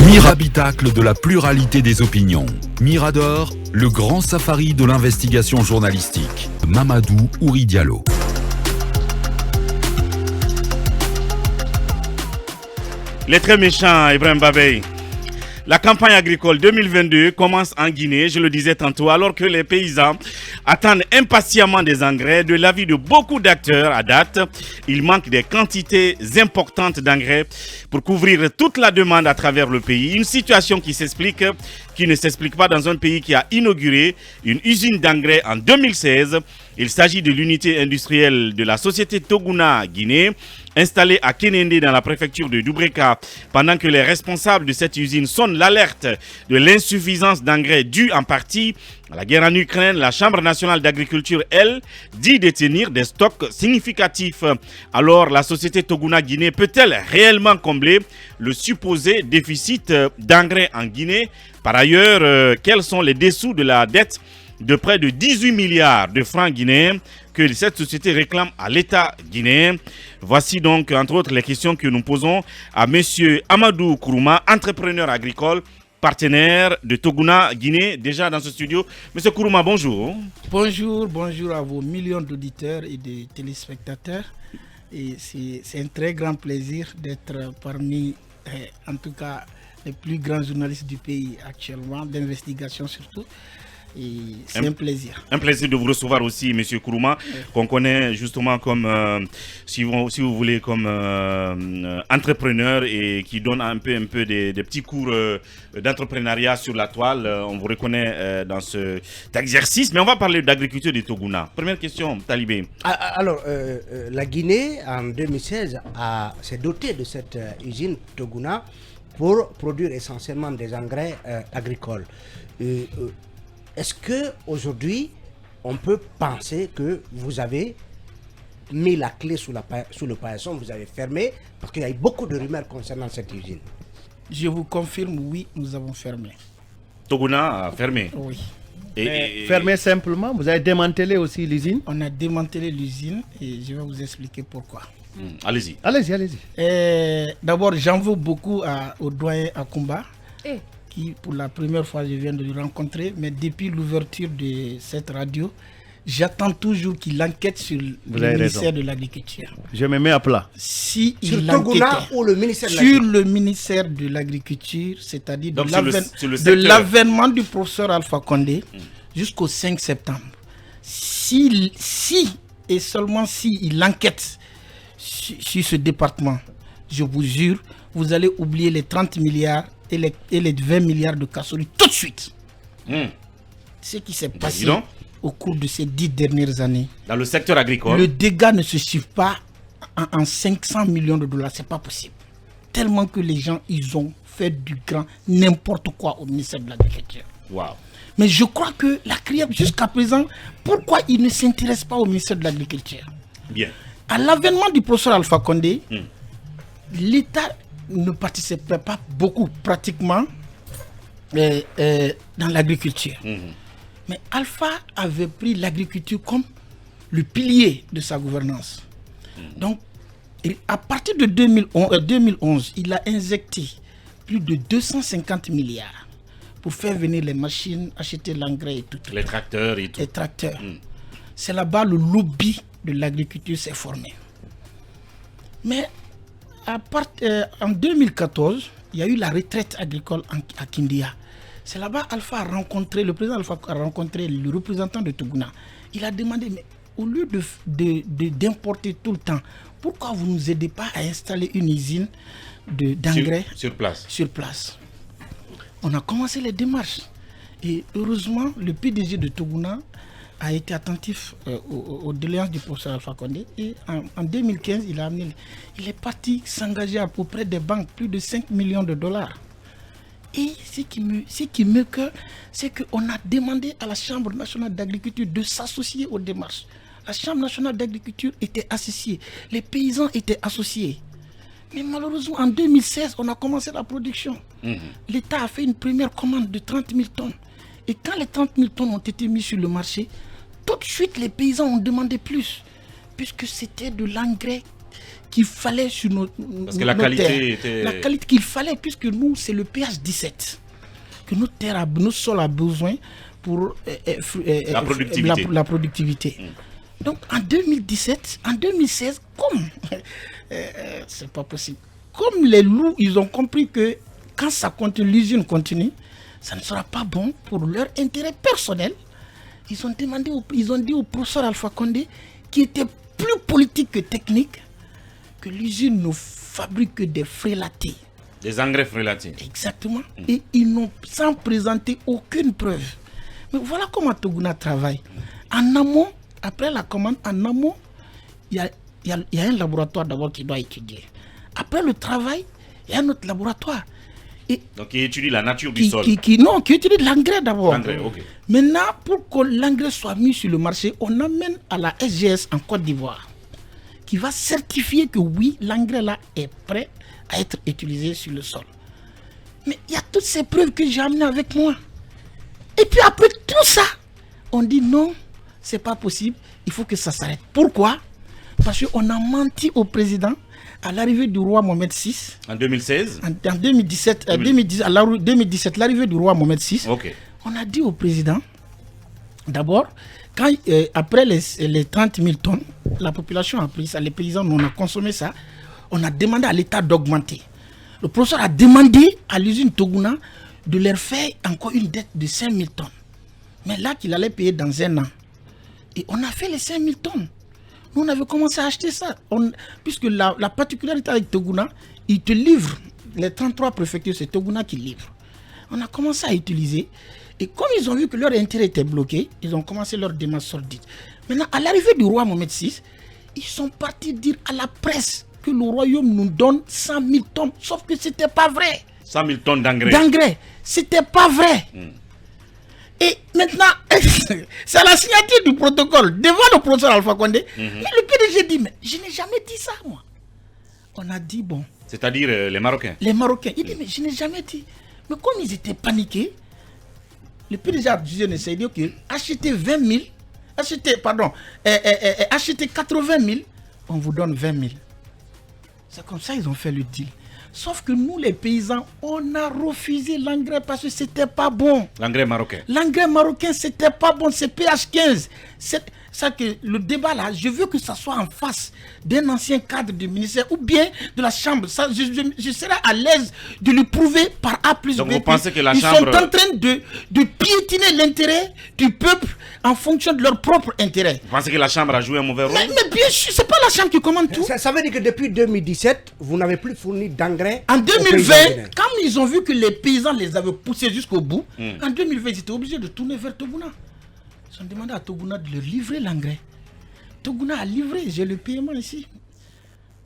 Mirabitacle de la pluralité des opinions. Mirador, le grand safari de l'investigation journalistique. Mamadou Ouri Diallo. Les très méchants, Ibrahim Babey. La campagne agricole 2022 commence en Guinée, je le disais tantôt, alors que les paysans attendent impatiemment des engrais. De l'avis de beaucoup d'acteurs à date, il manque des quantités importantes d'engrais pour couvrir toute la demande à travers le pays. Une situation qui ne s'explique pas dans un pays qui a inauguré une usine d'engrais en 2016. Il s'agit de l'unité industrielle de la société Toguna Guinée, installée à Kénéndé dans la préfecture de Doubreka. Pendant que les responsables de cette usine sonnent l'alerte de l'insuffisance d'engrais due en partie à la guerre en Ukraine, la Chambre nationale d'agriculture, elle, dit détenir des stocks significatifs. Alors, la société Toguna Guinée peut-elle réellement combler le supposé déficit d'engrais en Guinée? Par ailleurs, quels sont les dessous de la dette de près de 18 milliards de francs guinéens que cette société réclame à l'État guinéen? Voici donc, entre autres, les questions que nous posons à M. Amadou Kourouma, entrepreneur agricole, partenaire de Toguna Guinée, déjà dans ce studio. M. Kourouma, bonjour. Bonjour à vos millions d'auditeurs et de téléspectateurs. Et c'est un très grand plaisir d'être parmi, en tout cas, les plus grands journalistes du pays actuellement, d'investigation surtout. Et c'est un plaisir. Un plaisir de vous recevoir aussi, M. Kourouma, qu'on connaît justement comme, si vous voulez, comme entrepreneur et qui donne un peu des petits cours d'entrepreneuriat sur la toile. On vous reconnaît dans cet exercice, mais on va parler d'agriculture de Toguna. Première question, Talibé. Alors, la Guinée, en 2016, s'est dotée de cette usine Toguna pour produire essentiellement des engrais agricoles. Est-ce qu'aujourd'hui, on peut penser que vous avez mis la clé sous le paillasson, vous avez fermé, parce qu'il y a eu beaucoup de rumeurs concernant cette usine? Je vous confirme, oui, nous avons fermé. Toguna a fermé? Oui. Fermé simplement, vous avez démantelé aussi l'usine? On a démantelé l'usine et je vais vous expliquer pourquoi. Allez-y. D'abord, j'en veux beaucoup au doyen Akumba. Qui, pour la première fois, je viens de le rencontrer, mais depuis l'ouverture de cette radio, j'attends toujours qu'il enquête sur le ministère de l'Agriculture. Je me mets à plat. Si sur il Toguna ou le ministère de sur le ministère de l'Agriculture, c'est-à-dire de l'avènement du professeur Alpha Condé jusqu'au 5 septembre. Si et seulement si il enquête sur ce département, je vous jure, vous allez oublier les 30 milliards et les 20 milliards de casseroles tout de suite. Ce qui s'est passé au cours de ces 10 dernières années. Dans le secteur agricole. Le dégât ne se chiffre pas en 500 millions de dollars. C'est pas possible. Tellement que les gens, ils ont fait du grand n'importe quoi au ministère de l'Agriculture. Wow. Mais je crois que la CRIAP, jusqu'à présent, pourquoi il ne s'intéresse pas au ministère de l'Agriculture? Bien. À l'avènement du professeur Alpha Condé, l'État ne participait pas beaucoup, pratiquement, dans l'agriculture. Mais Alpha avait pris l'agriculture comme le pilier de sa gouvernance. Donc, à partir de 2011, il a injecté plus de 250 milliards pour faire venir les machines, acheter l'engrais et tout. Les tracteurs et tout. Les tracteurs. C'est là-bas le lobby de l'agriculture s'est formé. Mais en 2014, il y a eu la retraite agricole à Kindia. C'est là-bas le président Alpha a rencontré le représentant de Toguna. Il a demandé, mais au lieu d'importer tout le temps, pourquoi vous ne nous aidez pas à installer une usine d'engrais sur place? On a commencé les démarches. Et heureusement, le PDG de Toguna a été attentif aux doléances du professeur Alpha Condé. Et en 2015, il est parti s'engager auprès des banques plus de 5 millions de dollars. Et ce qui me cœur, c'est qu'on a demandé à la Chambre nationale d'agriculture de s'associer aux démarches. La Chambre nationale d'agriculture était associée, les paysans étaient associés. Mais malheureusement, en 2016, on a commencé la production. L'État a fait une première commande de 30 000 tonnes. Et quand les 30 000 tonnes ont été mises sur le marché, tout de suite, les paysans ont demandé plus. Puisque c'était de l'engrais qu'il fallait sur Parce que la qualité terres. était... La qualité qu'il fallait, puisque nous, c'est le pH 17 que notre sol a besoin pour la productivité. Donc en 2017, en 2016, comme c'est pas possible, comme les loups, ils ont compris que quand ça continue, l'usine continue, ça ne sera pas bon pour leur intérêt personnel. Ils ont dit au professeur Alpha Condé, qui était plus politique que technique, que l'usine ne fabrique que des frélatés. Des engrais frélatés. Exactement. Et ils n'ont sans présenter aucune preuve. Mais voilà comment Toguna travaille. En amont, après la commande, en amont, il y a un laboratoire d'abord qui doit étudier. Après le travail, il y a un autre laboratoire. Et donc, qui étudie la nature du sol. Qui étudie l'engrais d'abord. L'engrais, ok. Maintenant, pour que l'engrais soit mis sur le marché, on amène à la SGS en Côte d'Ivoire, qui va certifier que oui, l'engrais là est prêt à être utilisé sur le sol. Mais il y a toutes ces preuves que j'ai amenées avec moi. Et puis après tout ça, on dit non, c'est pas possible, il faut que ça s'arrête. Pourquoi? Parce qu'on a menti au président à l'arrivée du roi Mohamed VI. En 2016 En 2017, 2017, l'arrivée du roi Mohamed VI. Ok. On a dit au président, d'abord, après les 30 000 tonnes, la population a pris ça, les paysans, on a consommé ça, on a demandé à l'État d'augmenter. Le professeur a demandé à l'usine Toguna de leur faire encore une dette de 5 000 tonnes. Mais là, qu'il allait payer dans un an. Et on a fait les 5 000 tonnes. Nous, on avait commencé à acheter ça. Puisque la particularité avec Toguna, ils te livrent, les 33 préfectures, c'est Toguna qui livre. On a commencé à utiliser. Et comme ils ont vu que leur intérêt était bloqué, ils ont commencé leur démarche sordide. Maintenant, à l'arrivée du roi Mohamed VI, ils sont partis dire à la presse que le royaume nous donne 100 000 tonnes. Sauf que ce n'était pas vrai. 100 000 tonnes d'engrais. Ce n'était pas vrai. Et maintenant, c'est à la signature du protocole devant le professeur Alpha Condé. Mais le PDG dit, mais je n'ai jamais dit ça, moi. On a dit, bon. C'est-à-dire les Marocains. Les Marocains. Il dit, mais je n'ai jamais dit. Mais comme ils étaient paniqués, le PDG a dit, c'est dire que achetez 20 000, achetez 80 000, on vous donne 20 000. C'est comme ça qu'ils ont fait le deal. Sauf que nous, les paysans, on a refusé l'engrais parce que c'était pas bon. L'engrais marocain. L'engrais marocain, c'était pas bon. C'est pH 15. C'est ça que le débat là, je veux que ça soit en face d'un ancien cadre du ministère ou bien de la chambre. Ça, je serai à l'aise de lui prouver par A plus B. Donc vous pensez que la ils chambre... sont en train de piétiner l'intérêt du peuple en fonction de leur propre intérêt. Vous pensez que la chambre a joué un mauvais rôle? Mais bien sûr, c'est pas la chambre qui commande tout. Ça veut dire que depuis 2017, vous n'avez plus fourni d'engrais. En 2020, quand ils ont vu que les paysans les avaient poussés jusqu'au bout, en 2020, ils étaient obligés de tourner vers Toguna. Ils ont demandé à Toguna de leur livrer l'engrais. Toguna a livré, j'ai le paiement ici.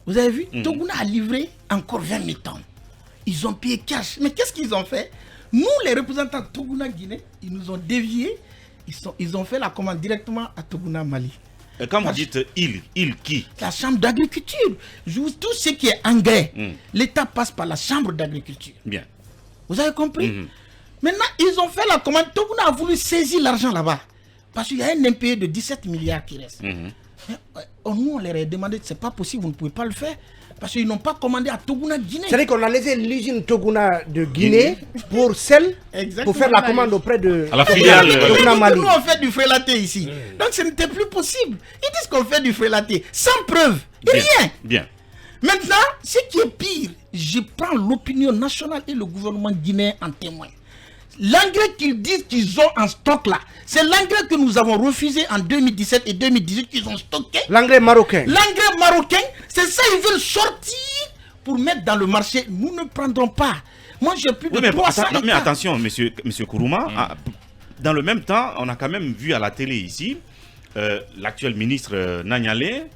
Vous avez vu? Toguna a livré encore 20 000 tonnes. Ils ont payé cash. Mais qu'est-ce qu'ils ont fait? Nous, les représentants de Toguna Guinée, ils nous ont déviés. Ils ont fait la commande directement à Toguna Mali. Et quand vous dites il qui? La chambre d'agriculture. Tout ce qui est engrais, l'État passe par la chambre d'agriculture. Bien. Vous avez compris? Maintenant, ils ont fait la commande. Toguna a voulu saisir l'argent là-bas. Parce qu'il y a un impayé de 17 milliards qui reste. Mais, nous, on leur a demandé, c'est pas possible, vous ne pouvez pas le faire. Parce qu'ils n'ont pas commandé à Toguna Guinée. C'est-à-dire qu'on a laissé l'usine Toguna de Guinée pour faire la commande auprès de la filiale Toguna Mali. Nous, on fait du frélaté ici. Donc, ce n'était plus possible. Ils disent qu'on fait du frélaté sans preuve. Et rien. Bien. Maintenant, ce qui est pire, je prends l'opinion nationale et le gouvernement guinéen en témoin. L'engrais qu'ils disent qu'ils ont en stock là, c'est l'engrais que nous avons refusé en 2017 et 2018 qu'ils ont stocké. L'engrais marocain. L'engrais marocain, c'est ça, ils veulent sortir pour mettre dans le marché. Nous ne prendrons pas. Moi, j'ai plus de 300 hectares. Mais attention, monsieur Kourouma, dans le même temps, on a quand même vu à la télé ici, l'actuel ministre Nanyale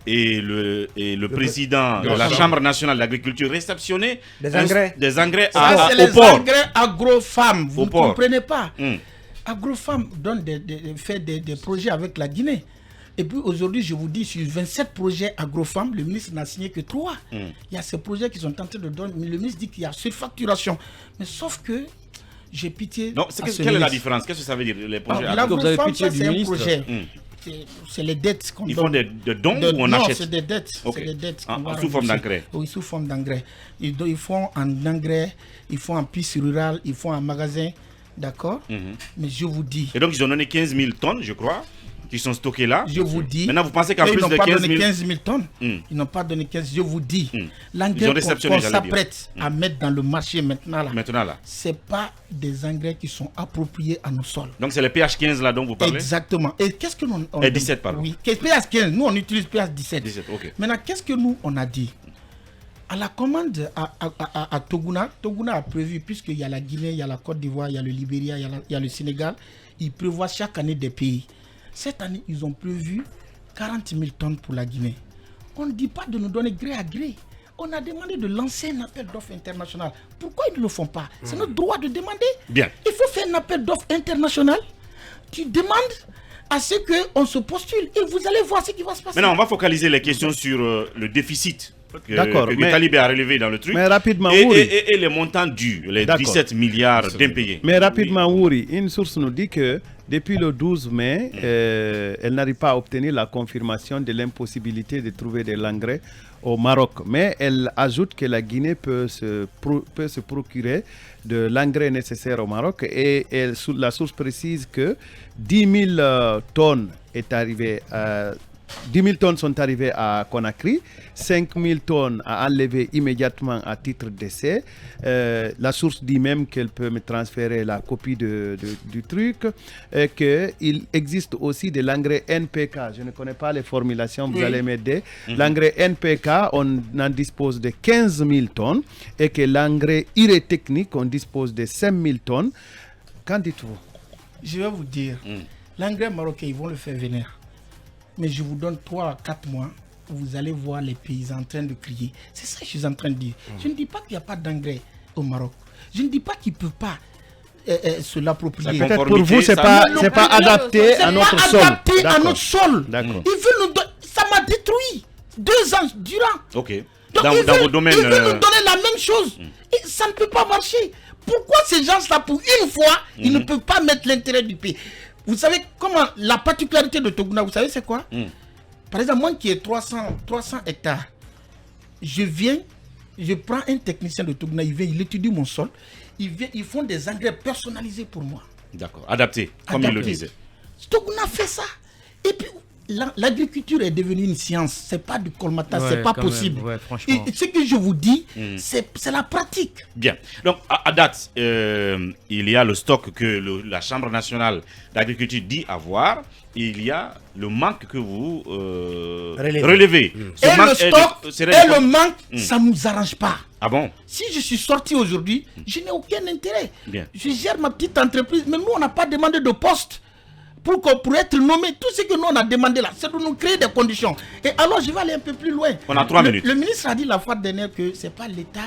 et le président de la Chambre nationale d'agriculture réceptionner des engrais c'est les engrais Agrofam. Vous ne comprenez pas. Agrofam donne fait des projets avec la Guinée. Et puis aujourd'hui, je vous dis, sur 27 projets Agrofam, le ministre n'a signé que 3. Il y a ces projets qui sont tentés de donner. Mais le ministre dit qu'il y a surfacturation. Mais sauf que j'ai pitié. Non, quelle est la différence? Qu'est-ce que ça veut dire, les projets Agrofam, ça c'est un projet. c'est les dettes qu'on Ils font des dons ou on non, achète? c'est des dettes. Ok. C'est des dettes Sous forme d'engrais? Oui, sous forme d'engrais. Ils font en engrais, ils font en piste rurale, ils font en magasin. D'accord. Mais je vous dis. Et donc, ils ont donné 15 000 tonnes, je crois, qui sont stockées là. Je vous dis. Maintenant, vous pensez qu'en ils plus n'ont de pas 15 donné 000... 15 000 tonnes. Ils n'ont pas donné 15 000. Je vous dis. Ils ont L'engrais réceptionné, qu'on j'allais dire. s'apprête à mettre dans le marché maintenant, Maintenant, ce n'est pas des engrais qui sont appropriés à nos sols. Donc, c'est le pH 15 là dont vous parlez? Exactement. Et qu'est-ce que nous... Et 17, pardon. Oui, pH 15. Nous, on utilise pH 17. 17, ok. Maintenant, qu'est-ce que nous, on a dit? À la commande à Toguna, Toguna a prévu, puisqu'il y a la Guinée, il y a la Côte d'Ivoire, il y a le Libéria, il y a le Sénégal, ils prévoient chaque année des pays. Cette année, ils ont prévu 40 000 tonnes pour la Guinée. On ne dit pas de nous donner gré à gré. On a demandé de lancer un appel d'offres international. Pourquoi ils ne le font pas? C'est notre droit de demander. Bien. Il faut faire un appel d'offres international. Tu demandes à ce qu'on se postule et vous allez voir ce qui va se passer. Maintenant, on va focaliser les questions sur le déficit que Talibé a relevé dans le truc. Mais rapidement, et les montants dus, les 17 milliards d'impayés. Mais rapidement, Wouri, une source nous dit que depuis le 12 mai, elle n'arrive pas à obtenir la confirmation de l'impossibilité de trouver de l'engrais au Maroc. Mais elle ajoute que la Guinée peut se procurer de l'engrais nécessaire au Maroc. Et la source précise que 10 000 tonnes est arrivé à 10 000 tonnes sont arrivées à Conakry, 5 000 tonnes à enlever immédiatement à titre d'essai. La source dit même qu'elle peut me transférer la copie du truc, qu'il existe aussi de l'engrais NPK. Je ne connais pas les formulations, vous allez m'aider. L'engrais NPK, on en dispose de 15 000 tonnes et que l'engrais urée technique, on dispose de 5 000 tonnes. Qu'en dites-vous? Je vais vous dire, l'engrais marocain, ils vont le faire venir. Mais je vous donne 3 à 4 mois, vous allez voir les paysans en train de crier. C'est ça que je suis en train de dire. Je ne dis pas qu'il n'y a pas d'engrais au Maroc. Je ne dis pas qu'ils ne peuvent pas se l'approprier. Peut-être pour vous, ce n'est pas adapté à notre sol. Adapté à notre sol. D'accord. Ça m'a détruit 2 ans durant. Ok. Donc, Dans vos domaines. Ils veulent nous donner la même chose. Et ça ne peut pas marcher. Pourquoi ces gens-là, pour une fois, ils ne peuvent pas mettre l'intérêt du pays? Vous savez comment la particularité de Toguna, vous savez c'est quoi? Par exemple, moi qui ai 300 hectares, je prends un technicien de Toguna, il vient, il étudie mon sol, ils font des engrais personnalisés pour moi. D'accord, adapté, comme il le disait. Toguna fait ça. Et puis, l'agriculture est devenue une science, c'est pas du colmatage, c'est pas possible. Et ce que je vous dis, c'est la pratique. Bien. Donc, à date, il y a le stock que la Chambre nationale d'agriculture dit avoir. Et il y a le manque que vous relevez. Le manque, ça ne nous arrange pas. Ah bon? Si je suis sorti aujourd'hui, je n'ai aucun intérêt. Bien. Je gère ma petite entreprise, mais nous, on n'a pas demandé de poste. Pour être nommé, tout ce que nous on a demandé là, c'est de nous créer des conditions. Et alors je vais aller un peu plus loin. On a 3 minutes. Le ministre a dit la fois dernière que ce n'est pas l'État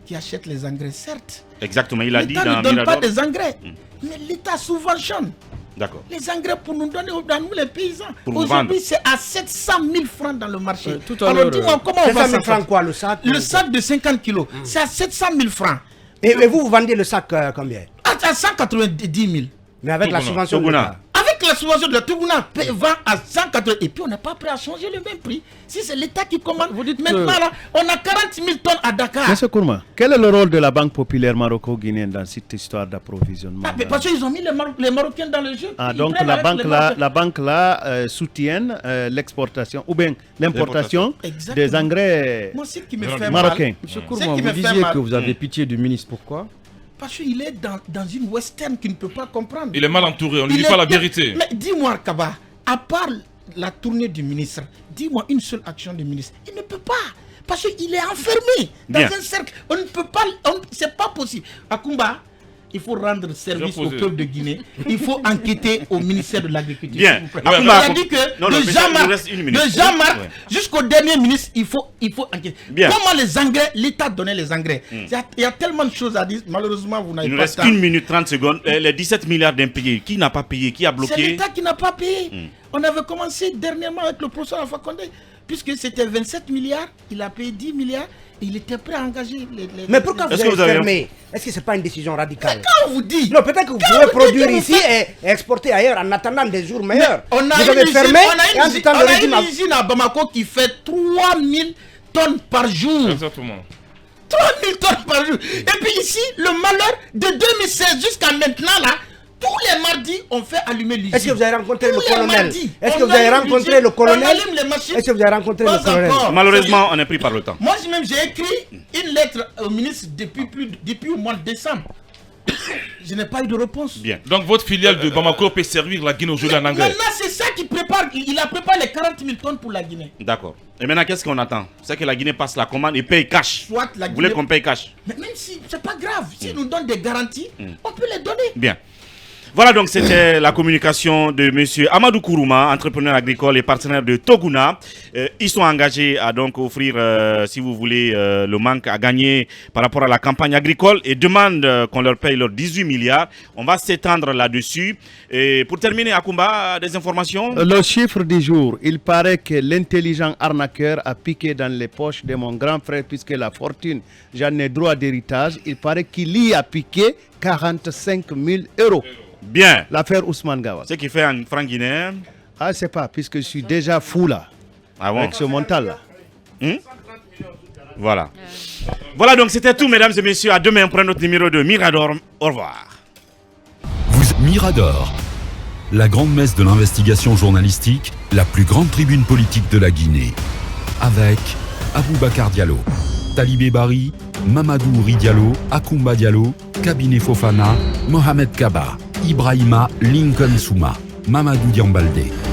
qui achète les engrais, certes. Exactement, il a dit dans L'État ne donne Mirador. pas des engrais, mais l'État subventionne D'accord. les engrais pour nous donner à nous les paysans. Aujourd'hui, Aujourd'hui, c'est à 700 000 francs dans le marché. Alors dis-moi comment on va 700 000 francs quoi, le sac? Le sac de 50 kilos, c'est à 700 000 francs. Et vous vendez le sac combien? À 190 000. Mais avec la subvention de l'État. Avec la subvention de la Toguna, vend à 180. Et puis on n'est pas prêt à changer le même prix. Si c'est l'État qui commande, Vous dites maintenant là, on a 40 000 tonnes à Dakar. Monsieur Kourma, quel est le rôle de la Banque populaire maroco-guinéenne dans cette histoire d'approvisionnement? Mais parce qu'ils ont mis les Marocains dans le jeu. Donc la banque soutient l'exportation ou bien l'importation des engrais marocains. Monsieur Kourma, vous disiez que vous avez pitié du ministre. Pourquoi? Parce qu'il est dans une western qui ne peut pas comprendre. Il est mal entouré, on ne lui dit pas la vérité. Mais dis-moi, Kaba, à part la tournée du ministre, dis-moi une seule action du ministre. Il ne peut pas. Parce qu'il est enfermé dans un cercle. On ne peut pas. C'est pas possible. Akumba, il faut rendre service au peuple de Guinée. Il faut enquêter au ministère de l'Agriculture. Bien. Akumba a dit que de Jean-Marc jusqu'au dernier ministre, il faut enquêter. Bien. Comment les engrais, l'État donnait les engrais. Il y a tellement de choses à dire. Malheureusement, vous n'avez pas le temps. Il nous reste 1 minute 30 secondes. Les 17 milliards d'impayés, qui n'a pas payé? Qui a bloqué? C'est l'État qui n'a pas payé. On avait commencé dernièrement avec le professeur Alpha Condé. Puisque c'était 27 milliards, il a payé 10 milliards. Il était prêt à engager les... Mais pourquoi vous avez fermé? Est-ce que ce n'est pas une décision radicale? Quand on vous dit... Non, peut-être que vous pouvez produire ici et exporter ailleurs en attendant des jours meilleurs. Vous avez fermé et en temps de régime... On a une usine à Bamako qui fait 3000 tonnes par jour. Exactement. 3000 tonnes par jour. Et puis ici, le malheur de 2016 jusqu'à maintenant, là, tous les mardis, on fait allumer l'usine. Est-ce que vous avez rencontré le colonel? Est-ce que vous avez rencontré le colonel? Est-ce que vous avez rencontré le colonel? Malheureusement, on est pris par le temps. Moi, même, j'ai écrit une lettre au ministre depuis le mois de décembre. Je n'ai pas eu de réponse. Bien. Donc votre filiale de Bamako peut servir la Guinée aujourd'hui en engrais. Maintenant, c'est ça qui prépare. Il a préparé les 40 000 tonnes pour la Guinée. D'accord. Et maintenant, qu'est-ce qu'on attend? C'est que la Guinée passe la commande et paye cash. Soit la Vous voulez Guinée... qu'on paye cash? Mais même si c'est pas grave, s'ils nous donnent des garanties, on peut les donner. Bien. Voilà donc c'était la communication de monsieur Amadou Kourouma, entrepreneur agricole et partenaire de Toguna. Ils sont engagés à donc offrir, si vous voulez, le manque à gagner par rapport à la campagne agricole et demandent qu'on leur paye leurs 18 milliards. On va s'étendre là-dessus. Et pour terminer, Akoumba, des informations? Le chiffre du jour, il paraît que l'intelligent arnaqueur a piqué dans les poches de mon grand frère puisque la fortune, j'en ai droit d'héritage. Il paraît qu'il y a piqué 45 000 euros. Bien. L'affaire Ousmane Gawat. Ce qui fait un franc guinéen. Ah, c'est pas, puisque je suis déjà fou là. Ah bon? Avec ce mental là. Voilà. Voilà donc c'était tout, mesdames et messieurs. À demain pour un autre numéro de Mirador. Au revoir. Mirador, la grande messe de l'investigation journalistique, la plus grande tribune politique de la Guinée. Avec Aboubacar Diallo, Talibé Bari, Mamadou Ouri Diallo, Akoumba Diallo, Kabinet Fofana, Mohamed Kaba, Ibrahima Lincoln Souma, Mamadou Diambalde.